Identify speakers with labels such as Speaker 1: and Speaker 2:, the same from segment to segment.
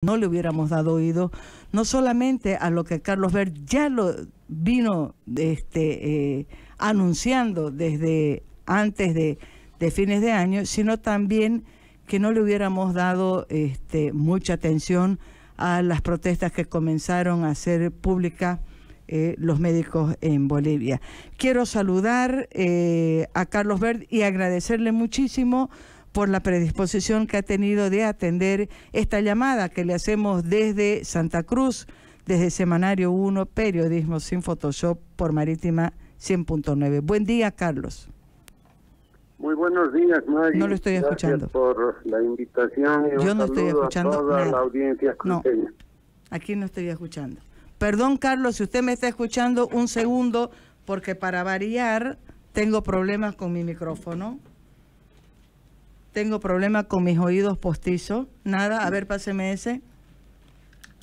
Speaker 1: no le hubiéramos dado oído, no solamente a lo que Carlos Bert ya lo vino anunciando desde antes de fines de año, sino también que no le hubiéramos dado mucha atención a las protestas que comenzaron a hacer públicas los médicos en Bolivia. Quiero saludar a Carlos Bert y agradecerle muchísimo por la predisposición que ha tenido de atender esta llamada que le hacemos desde Santa Cruz, desde Semanario 1, Periodismo sin Photoshop por Marítima 100.9. Buen día, Carlos.
Speaker 2: Muy buenos días, Maggie.
Speaker 1: No lo estoy escuchando.
Speaker 2: Gracias por la invitación y
Speaker 1: yo no estoy escuchando
Speaker 2: a toda
Speaker 1: nada.
Speaker 2: La audiencia cruceña.
Speaker 1: No, aquí no estoy escuchando. Perdón, Carlos, si usted me está escuchando, un segundo, porque para variar tengo problemas con mi micrófono. Tengo problemas con mis oídos postizos. Nada, a ver, páseme ese.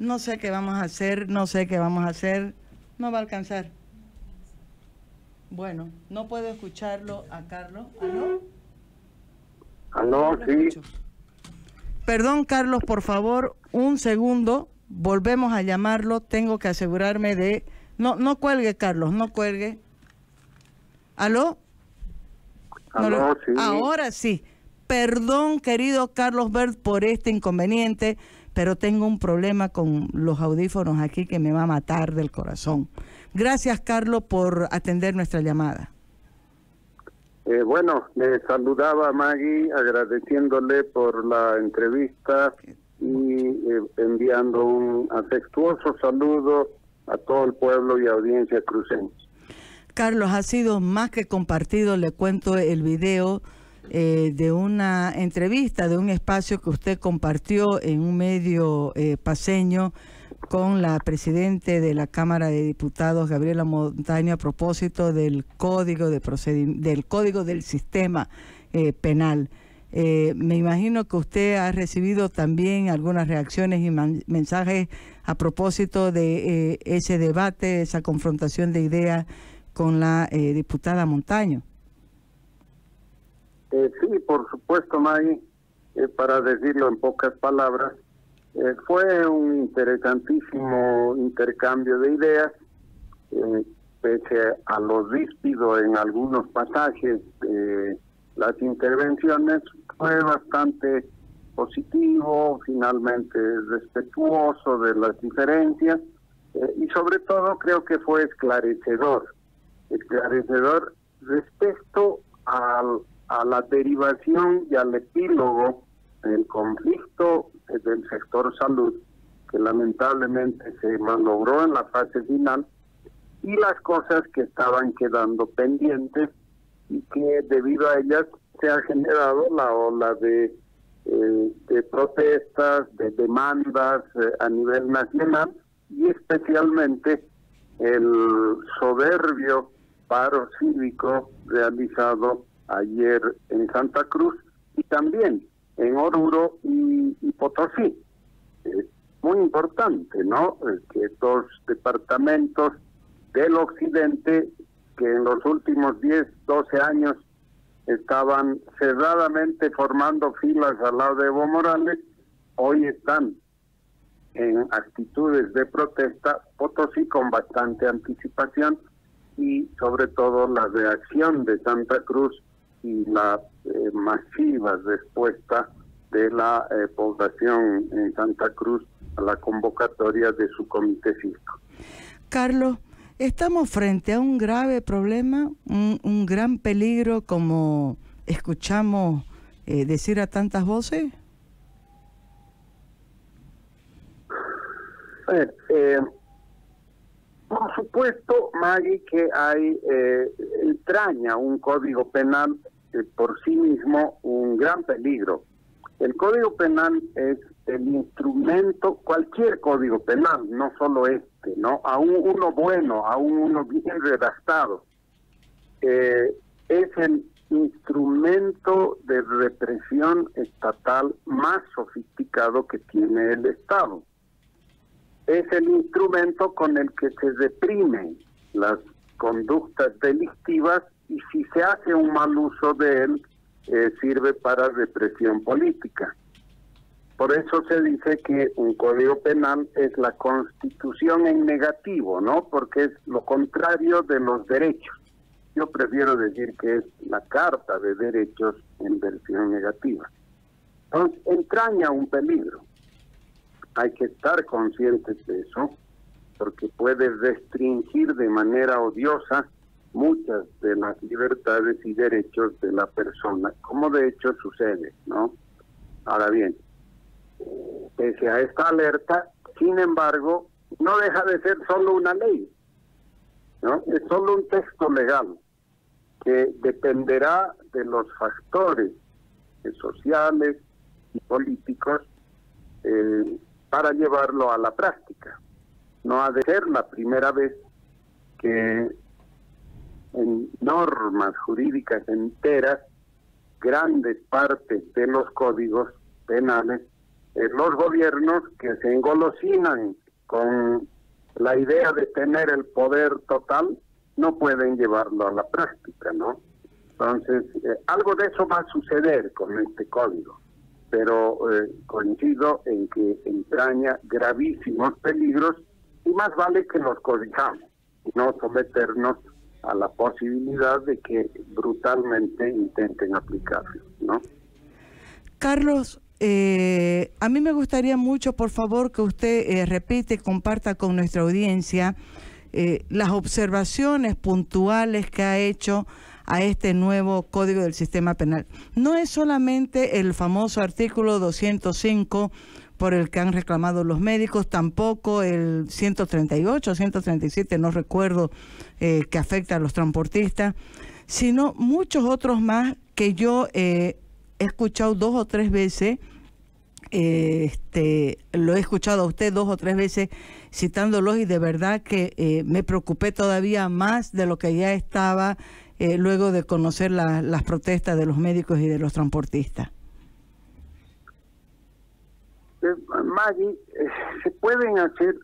Speaker 1: No sé qué vamos a hacer, no sé qué vamos a hacer. No va a alcanzar. Bueno, no puedo escucharlo a Carlos. ¿Aló?
Speaker 2: ¿Aló? Sí.
Speaker 1: Perdón, Carlos, por favor, un segundo. Volvemos a llamarlo. Tengo que asegurarme de... No cuelgue, Carlos, no cuelgue. ¿Aló?
Speaker 2: ¿Aló? Sí.
Speaker 1: Ahora sí. Perdón, querido Carlos Bert, por este inconveniente, pero tengo un problema con los audífonos aquí que me va a matar del corazón. Gracias, Carlos, por atender nuestra llamada.
Speaker 2: Bueno, le saludaba a Maggie agradeciéndole por la entrevista y enviando un afectuoso saludo a todo el pueblo y audiencia cruceña.
Speaker 1: Carlos, ha sido más que compartido, le cuento el video de una entrevista, de un espacio que usted compartió en un medio paceño con la presidente de la Cámara de Diputados, Gabriela Montaño, a propósito del Código del Sistema Penal. Me imagino que usted ha recibido también algunas reacciones y mensajes a propósito de ese debate, esa confrontación de ideas con la diputada Montaño.
Speaker 2: Sí, por supuesto, Maggie, para decirlo en pocas palabras, fue un interesantísimo intercambio de ideas, pese a los ríspidos en algunos pasajes de las intervenciones, fue bastante positivo, finalmente respetuoso de las diferencias, y sobre todo creo que fue esclarecedor respecto a la derivación y al epílogo del conflicto del sector salud, que lamentablemente se malogró en la fase final, y las cosas que estaban quedando pendientes y que debido a ellas se ha generado la ola de protestas, de demandas a nivel nacional, y especialmente el soberbio paro cívico realizado ayer en Santa Cruz y también en Oruro y Potosí. Muy importante, ¿no? Que dos departamentos del occidente que en los últimos 10, 12 años estaban cerradamente formando filas al lado de Evo Morales, hoy están en actitudes de protesta, Potosí con bastante anticipación, y sobre todo la reacción de Santa Cruz y la masiva respuesta de la población en Santa Cruz a la convocatoria de su comité cívico.
Speaker 1: Carlos, ¿estamos frente a un grave problema, un gran peligro, como escuchamos decir a tantas voces?
Speaker 2: Por supuesto, Maggie, que hay entraña un código penal por sí mismo un gran peligro. El código penal es el instrumento, cualquier código penal, no solo ¿no? Aún uno bueno, aún uno bien redactado, es el instrumento de represión estatal más sofisticado que tiene el Estado. Es el instrumento con el que se reprimen las conductas delictivas, y si se hace un mal uso de él, sirve para represión política. Por eso se dice que un código penal es la constitución en negativo, ¿no? Porque es lo contrario de los derechos. Yo prefiero decir que es la carta de derechos en versión negativa. Entonces, entraña un peligro. Hay que estar conscientes de eso, porque puede restringir de manera odiosa muchas de las libertades y derechos de la persona, como de hecho sucede, ¿no? Ahora bien, pese a esta alerta, sin embargo, no deja de ser solo una ley, ¿no? Es solo un texto legal que dependerá de los factores sociales y políticos para llevarlo a la práctica. No ha de ser la primera vez que en normas jurídicas enteras, grandes partes de los códigos penales, los gobiernos que se engolosinan con la idea de tener el poder total no pueden llevarlo a la práctica, ¿no? Entonces, algo de eso va a suceder con este código, pero coincido en que entraña gravísimos peligros y más vale que los corrijamos y no someternos a la posibilidad de que brutalmente intenten aplicarlo, ¿no?
Speaker 1: Carlos, a mí me gustaría mucho, por favor, que usted repite y comparta con nuestra audiencia las observaciones puntuales que ha hecho a este nuevo Código del Sistema Penal. No es solamente el famoso artículo 205 por el que han reclamado los médicos, tampoco el 138, 137, no recuerdo, que afecta a los transportistas, sino muchos otros más que yo he escuchado 2 o 3 veces, lo he escuchado a usted 2 o 3 veces citándolos y de verdad que me preocupé todavía más de lo que ya estaba luego de conocer las protestas de los médicos y de los transportistas.
Speaker 2: Maggie, se pueden hacer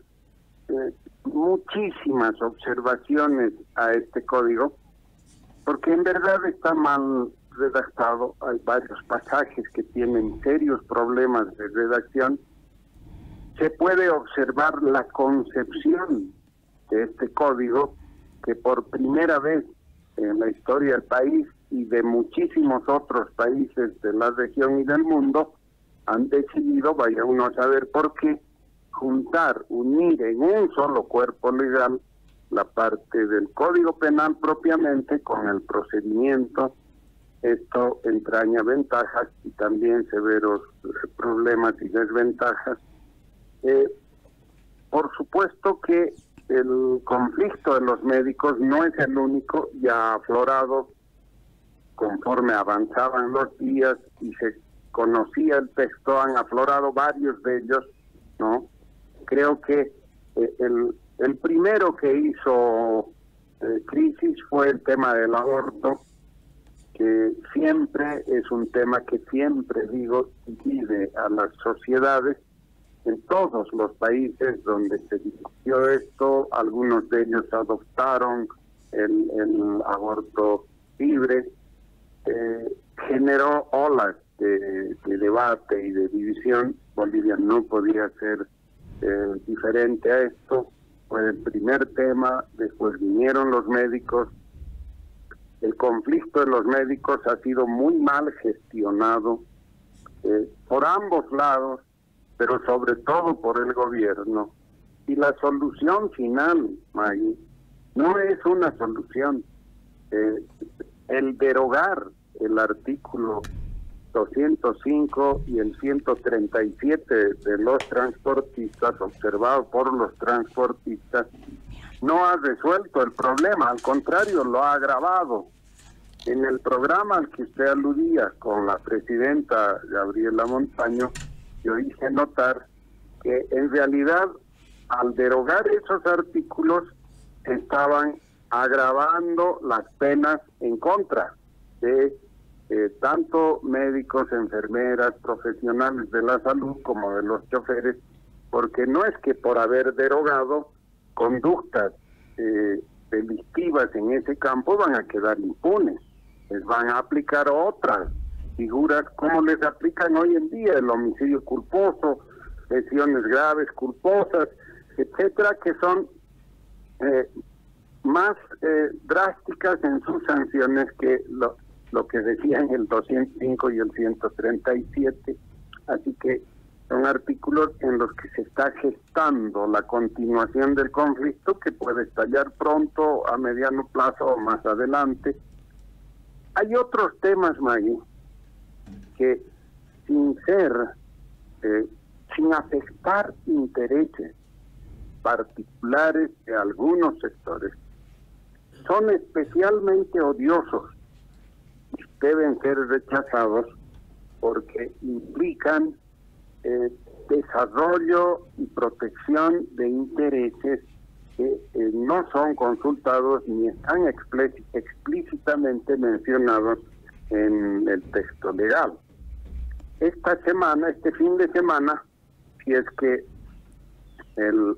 Speaker 2: muchísimas observaciones a este código, porque en verdad está mal redactado. Hay varios pasajes que tienen serios problemas de redacción. Se puede observar la concepción de este código, que por primera vez en la historia del país y de muchísimos otros países de la región y del mundo han decidido, vaya uno a saber por qué, unir en un solo cuerpo legal la parte del Código Penal propiamente con el procedimiento. Esto entraña ventajas y también severos problemas y desventajas. Por supuesto que el conflicto de los médicos no es el único, ya ha aflorado conforme avanzaban los días y se conocía el texto, han aflorado varios de ellos, ¿no? Creo que el primero que hizo crisis fue el tema del aborto, que siempre es un tema que siempre digo divide a las sociedades. En todos los países donde se discutió esto, algunos de ellos adoptaron el aborto libre, generó olas de debate y de división. Bolivia no podía ser diferente a esto. Fue el primer tema, después vinieron los médicos. El conflicto de los médicos ha sido muy mal gestionado por ambos lados, pero sobre todo por el gobierno. Y la solución final, Maggie, no es una solución. El derogar el artículo 205 y el 137 de los transportistas, observado por los transportistas, no ha resuelto el problema, al contrario, lo ha agravado. En el programa al que usted aludía con la presidenta Gabriela Montaño, yo hice notar que en realidad al derogar esos artículos estaban agravando las penas en contra de tanto médicos, enfermeras, profesionales de la salud como de los choferes, porque no es que por haber derogado conductas delictivas en ese campo van a quedar impunes, les van a aplicar otras figuras como les aplican hoy en día el homicidio culposo, lesiones graves culposas, etcétera, que son más drásticas en sus sanciones que lo que decían el 205 y el 137. Así que son artículos en los que se está gestando la continuación del conflicto, que puede estallar pronto, a mediano plazo o más adelante. Hay otros temas, Maggie, que sin afectar intereses particulares de algunos sectores, son especialmente odiosos y deben ser rechazados porque implican desarrollo y protección de intereses que no son consultados ni están explícitamente mencionados en el texto legal. Este fin de semana, si es que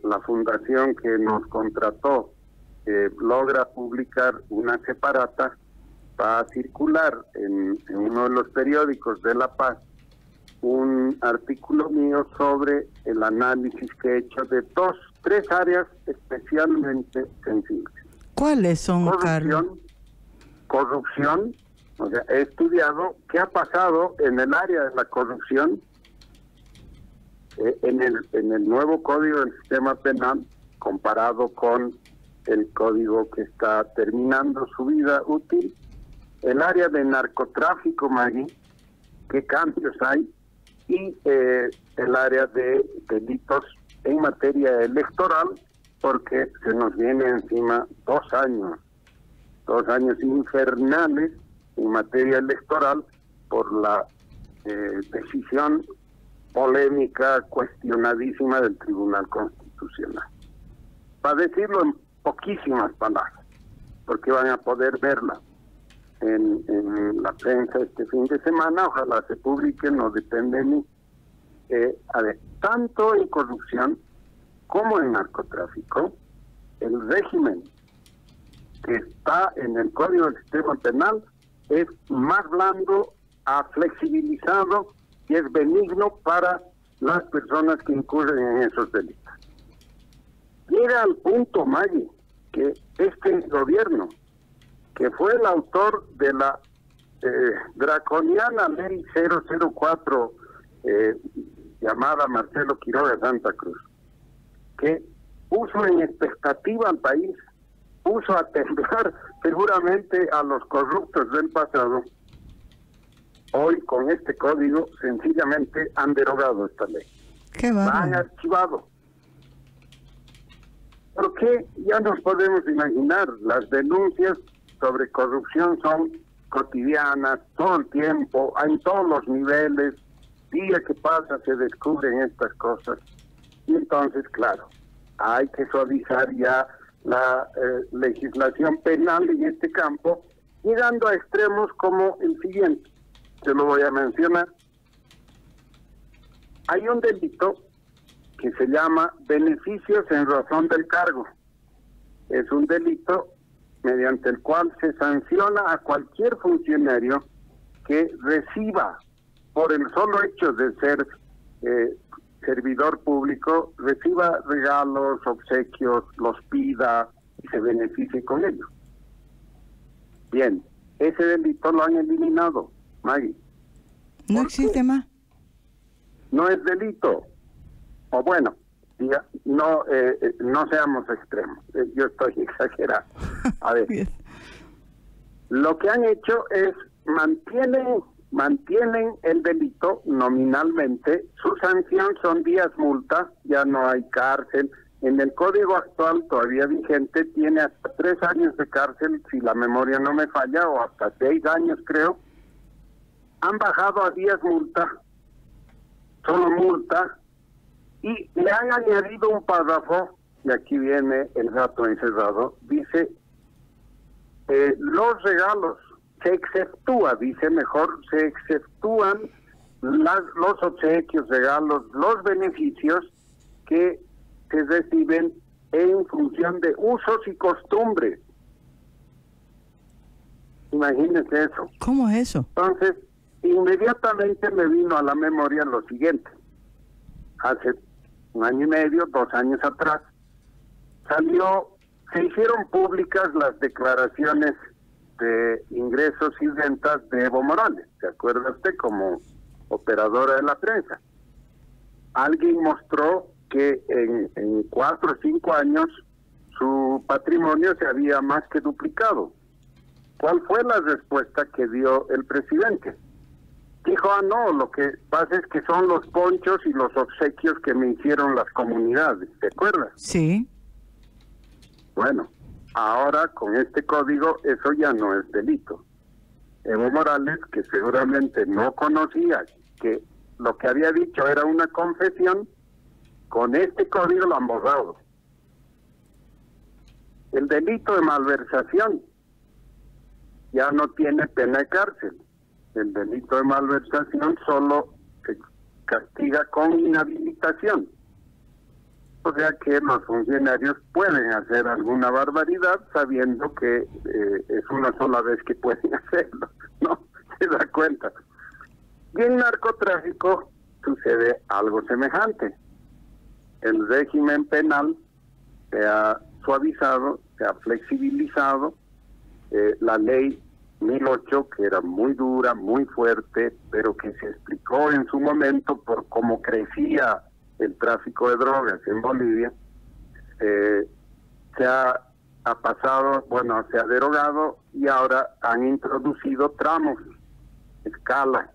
Speaker 2: la fundación que nos contrató logra publicar una separata, va a circular en uno de los periódicos de La Paz un artículo mío sobre el análisis que he hecho de tres áreas especialmente sensibles.
Speaker 1: ¿Cuáles son, Carlos?
Speaker 2: Corrupción, o sea, he estudiado qué ha pasado en el área de la corrupción en el nuevo código del sistema penal comparado con el código que está terminando su vida útil. El área de narcotráfico, Maggie, qué cambios hay, y el área de delitos en materia electoral, porque se nos viene encima 2 años infernales en materia electoral por la decisión polémica, cuestionadísima del Tribunal Constitucional. Para decirlo en poquísimas palabras, porque van a poder verla en la prensa este fin de semana, ojalá se publique, no depende de mí. Tanto en corrupción como en narcotráfico, el régimen que está en el Código del Sistema Penal es más blando, ha flexibilizado y es benigno para las personas que incurren en esos delitos. Llega al punto, Maggie, que este gobierno, que fue el autor de la draconiana ley 004 llamada Marcelo Quiroga Santa Cruz, que puso en expectativa al país, puso a temblar seguramente a los corruptos del pasado, hoy con este código sencillamente han derogado esta ley.
Speaker 1: ¡Qué
Speaker 2: la
Speaker 1: bárbaro!
Speaker 2: han archivado. Porque ya nos podemos imaginar, las denuncias sobre corrupción son cotidianas, todo el tiempo, en todos los niveles, día que pasa se descubren estas cosas. Y entonces, claro, hay que suavizar ya la legislación penal en este campo, llegando a extremos como el siguiente, se lo voy a mencionar. Hay un delito que se llama beneficios en razón del cargo. Es un delito mediante el cual se sanciona a cualquier funcionario que reciba, por el solo hecho de ser servidor público, reciba regalos, obsequios, los pida y se beneficie con ello. Bien, ese delito lo han eliminado, Maggie.
Speaker 1: ¿No existe más?
Speaker 2: No es delito. O bueno, no seamos extremos. Yo estoy exagerando. A ver, lo que han hecho es mantienen el delito nominalmente. Su sanción son días multa, ya no hay cárcel. En el código actual todavía vigente tiene hasta 3 años de cárcel, si la memoria no me falla, o hasta 6 años creo. Han bajado a días multa, solo multa, y le han añadido un párrafo, y aquí viene el gato encerrado, dice, los regalos, se exceptúan los obsequios, regalos, los beneficios que se reciben en función de usos y costumbres. Imagínense eso.
Speaker 1: ¿Cómo es eso?
Speaker 2: Entonces, inmediatamente me vino a la memoria lo siguiente. Hace 1 año y medio, 2 años atrás, se hicieron públicas las declaraciones de ingresos y ventas de Evo Morales. ¿Se acuerda usted? Como operadora de la prensa. Alguien mostró que en 4 o 5 años su patrimonio se había más que duplicado. ¿Cuál fue la respuesta que dio el presidente? Dijo, no, lo que pasa es que son los ponchos y los obsequios que me hicieron las comunidades. ¿Te acuerdas?
Speaker 1: Sí.
Speaker 2: Bueno, ahora con este código eso ya no es delito. Evo Morales, que seguramente no conocía que lo que había dicho era una confesión, con este código lo han borrado. El delito de malversación ya no tiene pena de cárcel. El delito de malversación solo se castiga con inhabilitación. O sea que los funcionarios pueden hacer alguna barbaridad sabiendo que es una sola vez que pueden hacerlo, ¿no? ¿Se da cuenta? Y en narcotráfico sucede algo semejante. El régimen penal se ha suavizado, se ha flexibilizado. La ley 1008, que era muy dura, muy fuerte, pero que se explicó en su momento por cómo crecía el tráfico de drogas en Bolivia, se ha pasado, bueno, se ha derogado y ahora han introducido tramos, escalas.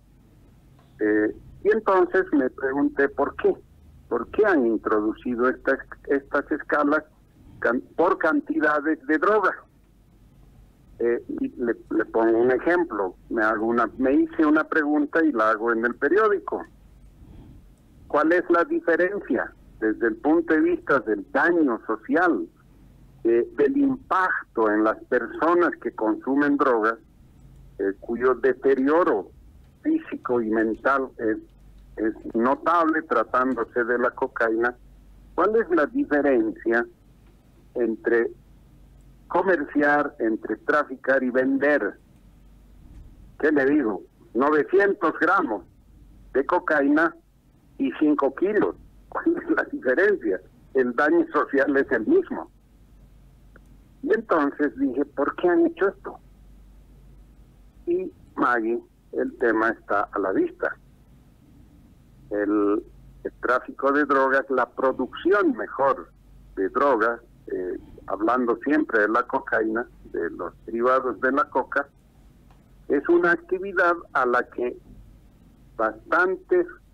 Speaker 2: Y entonces me pregunté por qué. ¿Por qué han introducido estas escalas por cantidades de droga? Y le pongo un ejemplo. Me hice una pregunta y la hago en el periódico. ¿Cuál es la diferencia desde el punto de vista del daño social, del impacto en las personas que consumen drogas, cuyo deterioro físico y mental es notable tratándose de la cocaína? ¿Cuál es la diferencia entre comerciar, entre traficar y vender? ¿Qué le digo? 900 gramos de cocaína y 5 kilos. ¿Cuál es la diferencia? El daño social es el mismo. Y entonces dije, ¿por qué han hecho esto? Y Maggie, el tema está a la vista. El tráfico de drogas, la producción mejor de drogas, hablando siempre de la cocaína, de los derivados de la coca, es una actividad a la que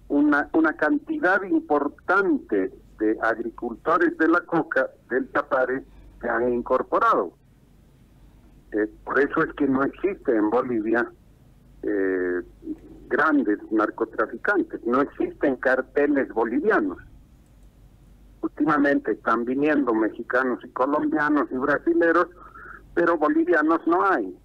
Speaker 2: una cantidad importante de agricultores de la coca del Chapare se han incorporado. Por eso es que no existe en Bolivia grandes narcotraficantes, no existen carteles bolivianos. Últimamente están viniendo mexicanos y colombianos y brasileros, pero bolivianos no hay.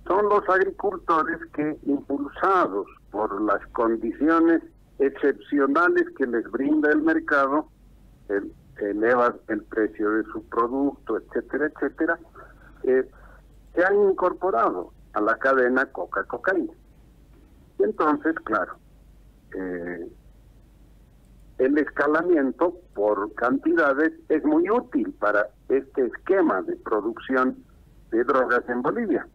Speaker 2: Son los agricultores que, impulsados por las condiciones excepcionales que les brinda el mercado, eleva el precio de su producto, etcétera, etcétera, se han incorporado a la cadena coca-cocaína. Y entonces, claro, el escalamiento por cantidades es muy útil para este esquema de producción de drogas en Bolivia.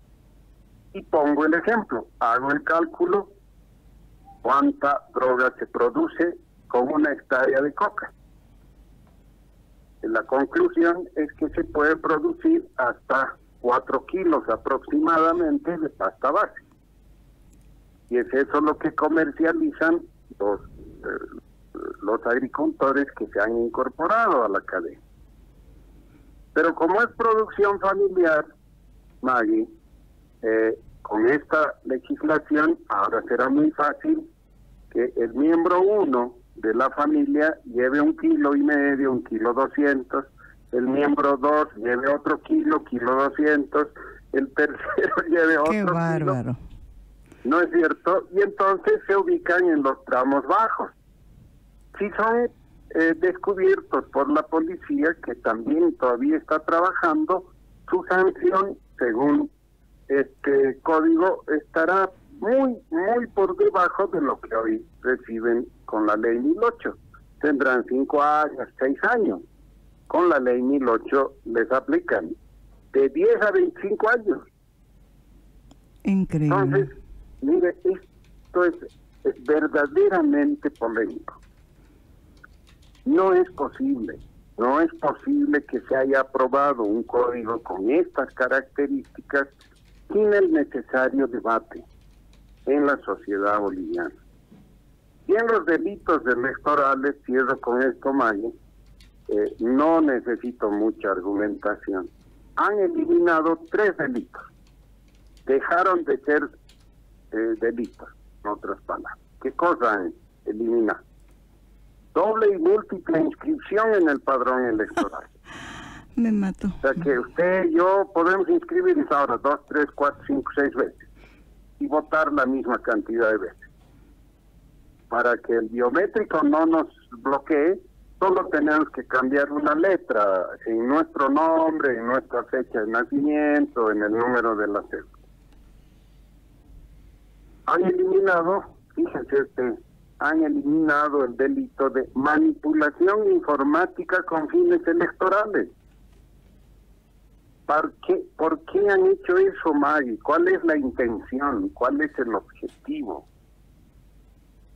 Speaker 2: Y pongo el ejemplo, hago el cálculo, cuánta droga se produce con 1 hectárea de coca. La conclusión es que se puede producir hasta 4 kilos aproximadamente de pasta base. Y es eso lo que comercializan los agricultores que se han incorporado a la cadena. Pero como es producción familiar, Maggie, con esta legislación ahora será muy fácil que el miembro 1 de la familia lleve 1,5 kilos, 1,2 kilos, el miembro 2 lleve otro kilo, 1,2 kilos, el tercero lleve otro kilo.
Speaker 1: ¡Qué bárbaro!
Speaker 2: ¿No es cierto? Y entonces se ubican en los tramos bajos. Si son descubiertos por la policía, que también todavía está trabajando, su sanción, según este código, estará muy por debajo de lo que hoy reciben con la ley 1008. Tendrán 5 años, 6 años. Con la ley 1008 les aplican de 10 a 25 años.
Speaker 1: Increíble.
Speaker 2: Entonces, mire, esto es verdaderamente polémico. No es posible que se haya aprobado un código con estas características sin el necesario debate en la sociedad boliviana. Y en los delitos electorales, cierro con esto, Maggie, no necesito mucha argumentación. Han eliminado 3 delitos. Dejaron de ser delitos, en otras palabras. ¿Qué cosa han eliminado? Doble y múltiple inscripción en el padrón electoral.
Speaker 1: Me mato.
Speaker 2: O sea que usted y yo podemos inscribirnos ahora 2, 3, 4, 5, 6 veces y votar la misma cantidad de veces. Para que el biométrico no nos bloquee, solo tenemos que cambiar una letra en nuestro nombre, en nuestra fecha de nacimiento, en el número de la cédula. Han eliminado, fíjese usted, han eliminado el delito de manipulación informática con fines electorales. ¿Por qué han hecho eso, Maggie? ¿Cuál es la intención? ¿Cuál es el objetivo?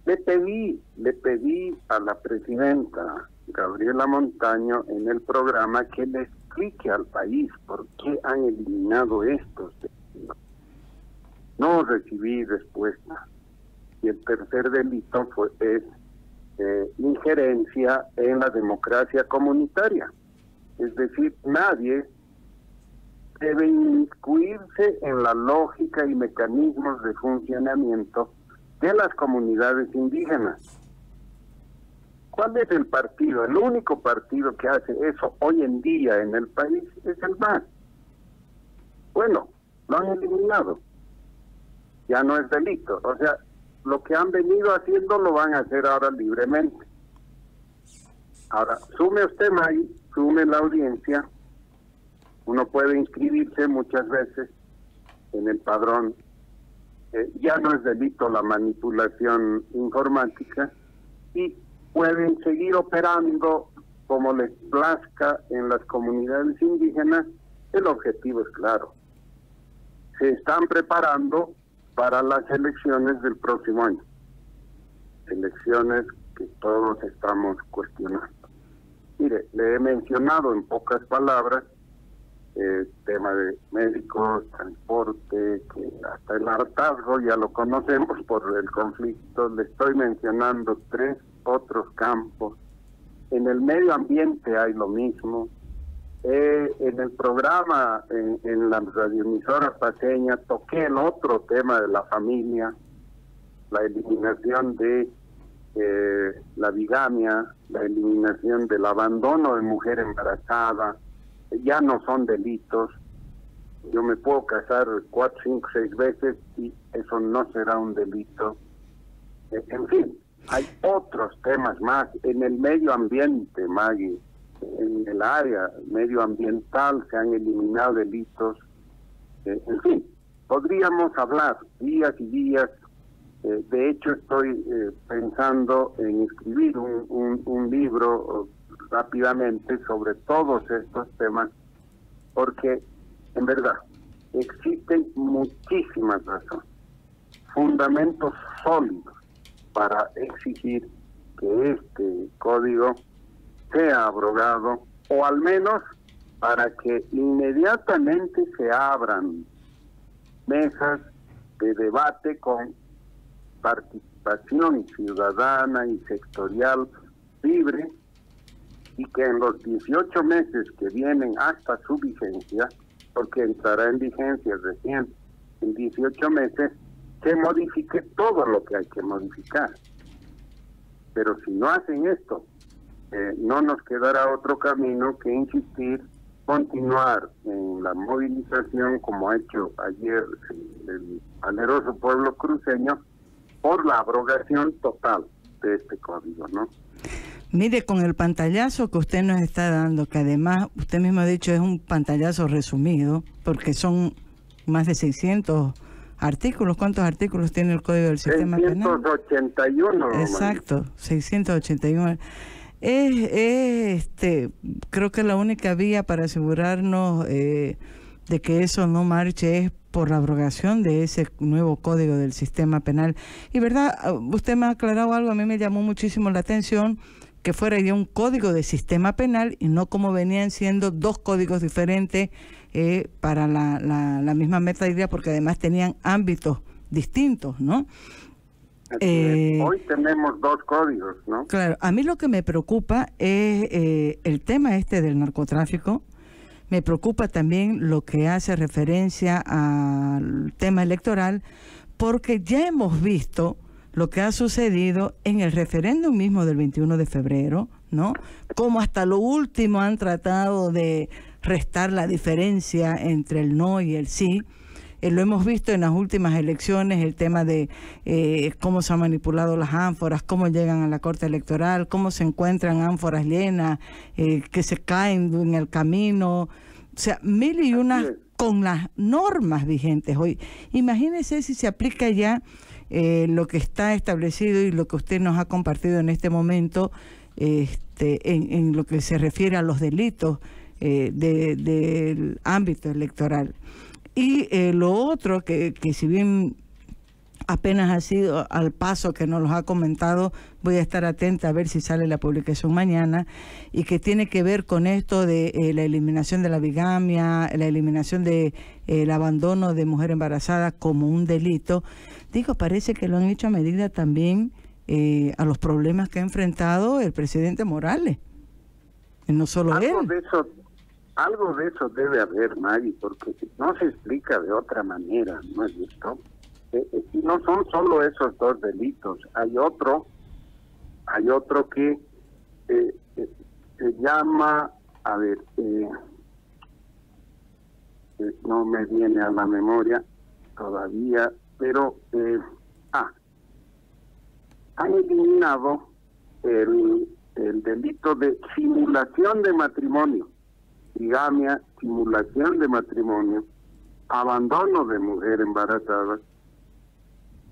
Speaker 2: Le pedí a la presidenta Gabriela Montaño en el programa que le explique al país por qué han eliminado estos delitos. No recibí respuesta. Y el tercer delito es injerencia en la democracia comunitaria. Es decir, nadie debe inmiscuirse en la lógica y mecanismos de funcionamiento de las comunidades indígenas. ¿Cuál es el partido? El único partido que hace eso hoy en día en el país es el MAS. Bueno, lo han eliminado. Ya no es delito. O sea, lo que han venido haciendo lo van a hacer ahora libremente. Ahora, sume usted, May, sume la audiencia. Uno puede inscribirse muchas veces en el padrón. Ya no es delito la manipulación informática y pueden seguir operando como les plazca en las comunidades indígenas. El objetivo es claro. Se están preparando para las elecciones del próximo año. Elecciones que todos estamos cuestionando. Mire, le he mencionado en pocas palabras tema de médicos, transporte, que hasta el hartazgo ya lo conocemos por el conflicto. Le estoy mencionando 3 otros campos. En el medio ambiente hay lo mismo. En el programa, en la radioemisora paseña, toqué el otro tema de la familia, la eliminación de la bigamia, la eliminación del abandono de mujer embarazada. Ya no son delitos. Yo me puedo casar 4, 5, 6 veces y eso no será un delito. En fin, hay otros temas más. En el medio ambiente, Maggie, en el área medioambiental se han eliminado delitos. En fin, podríamos hablar días y días. De hecho, estoy pensando en escribir un libro rápidamente sobre todos estos temas, porque en verdad existen muchísimas razones, fundamentos sólidos para exigir que este código sea abrogado, o al menos para que inmediatamente se abran mesas de debate con participación ciudadana y sectorial libre, y que en los 18 meses que vienen hasta su vigencia, porque entrará en vigencia recién en 18 meses, se modifique todo lo que hay que modificar. Pero si no hacen esto, no nos quedará otro camino que insistir, continuar en la movilización como ha hecho ayer el valeroso pueblo cruceño por la abrogación total de este código, ¿no?
Speaker 1: Mire, con el pantallazo que usted nos está dando, que además usted mismo ha dicho es un pantallazo resumido, porque son más de 600 artículos. ¿Cuántos artículos tiene el Código del Sistema Penal?
Speaker 2: 681.
Speaker 1: Exacto, 681. Creo que la única vía para asegurarnos de que eso no marche es por la abrogación de ese nuevo Código del Sistema Penal. Y verdad, usted me ha aclarado algo, a mí me llamó muchísimo la atención, que fuera ya un código de sistema penal y no como venían siendo dos códigos diferentes para la misma metodología, porque además tenían ámbitos distintos, ¿no?
Speaker 2: Hoy tenemos dos códigos, ¿no?
Speaker 1: Claro, a mí lo que me preocupa es el tema del narcotráfico. Me preocupa también lo que hace referencia al tema electoral, porque ya hemos visto lo que ha sucedido en el referéndum mismo del 21 de febrero, ¿no? Como hasta lo último han tratado de restar la diferencia entre el no y el sí. Lo hemos visto en las últimas elecciones, el tema de cómo se han manipulado las ánforas, cómo llegan a la Corte Electoral, cómo se encuentran ánforas llenas, que se caen en el camino. O sea, mil y unas con las normas vigentes hoy. Imagínese si se aplica ya lo que está establecido y lo que usted nos ha compartido en este momento en lo que se refiere a los delitos del ámbito electoral. Y lo otro, que si bien apenas ha sido al paso que nos los ha comentado, voy a estar atenta a ver si sale la publicación mañana, y que tiene que ver con esto de la eliminación de la bigamia, la eliminación de el abandono de mujer embarazada como un delito. Digo, parece que lo han hecho a medida también a los problemas que ha enfrentado el presidente Morales. Y no solo él.
Speaker 2: Algo de eso debe haber, Maggie, porque no se explica de otra manera, ¿no es cierto? Y no son solo esos dos delitos, hay otro que se llama, a ver, no me viene a la memoria todavía, pero han eliminado el delito de simulación de matrimonio, bigamia, simulación de matrimonio, abandono de mujer embarazada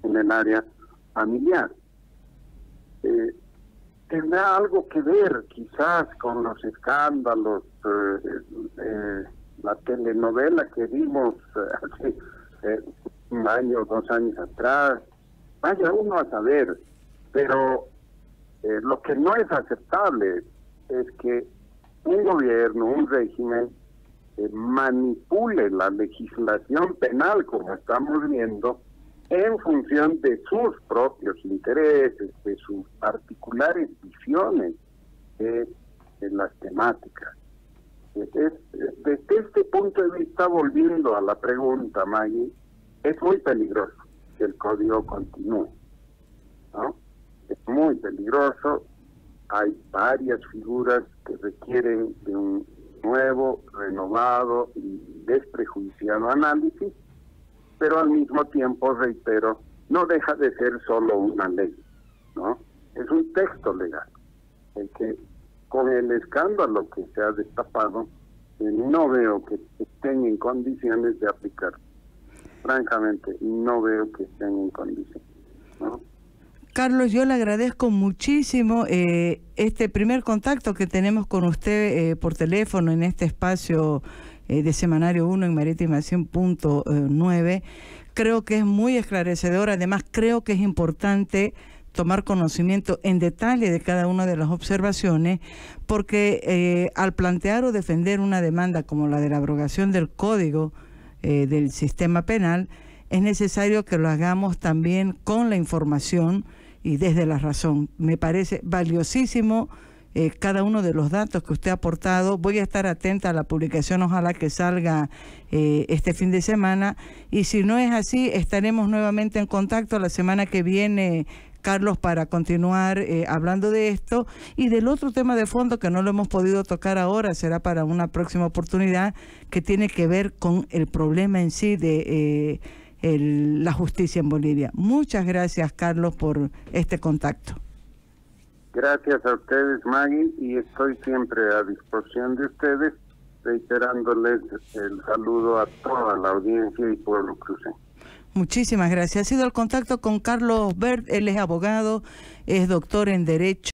Speaker 2: en el área familiar. Tendrá algo que ver quizás con los escándalos, la telenovela que vimos hace un año o 2 años atrás, vaya uno a saber, pero lo que no es aceptable es que un gobierno, un régimen, manipule la legislación penal, como estamos viendo, en función de sus propios intereses, de sus particulares visiones de las temáticas. Desde este punto de vista, volviendo a la pregunta, Maggie, es muy peligroso que el código continúe, ¿no? Es muy peligroso. Hay varias figuras que requieren de un nuevo, renovado y desprejuiciado análisis, pero al mismo tiempo, reitero, no deja de ser solo una ley, ¿no? Es un texto legal, el que con el escándalo que se ha destapado, no veo que estén en condiciones de aplicar. Francamente, no veo que estén en condiciones, ¿no?
Speaker 1: Carlos, yo le agradezco muchísimo este primer contacto que tenemos con usted por teléfono en este espacio de Semanario 1 en Marítima 100.9. Creo que es muy esclarecedor. Además, creo que es importante tomar conocimiento en detalle de cada una de las observaciones, porque al plantear o defender una demanda como la de la abrogación del Código del Sistema Penal, es necesario que lo hagamos también con la información y desde la razón. Me parece valiosísimo cada uno de los datos que usted ha aportado. Voy a estar atenta a la publicación, ojalá que salga este fin de semana, y si no es así, estaremos nuevamente en contacto la semana que viene, Carlos, para continuar hablando de esto y del otro tema de fondo que no lo hemos podido tocar ahora, será para una próxima oportunidad, que tiene que ver con el problema en sí de la justicia en Bolivia. Muchas gracias, Carlos, por este contacto.
Speaker 2: Gracias a ustedes, Maggie, y estoy siempre a disposición de ustedes, reiterándoles el saludo a toda la audiencia y pueblo cruceño.
Speaker 1: Muchísimas gracias. Ha sido el contacto con Carlos Bert, él es abogado, es doctor en Derecho.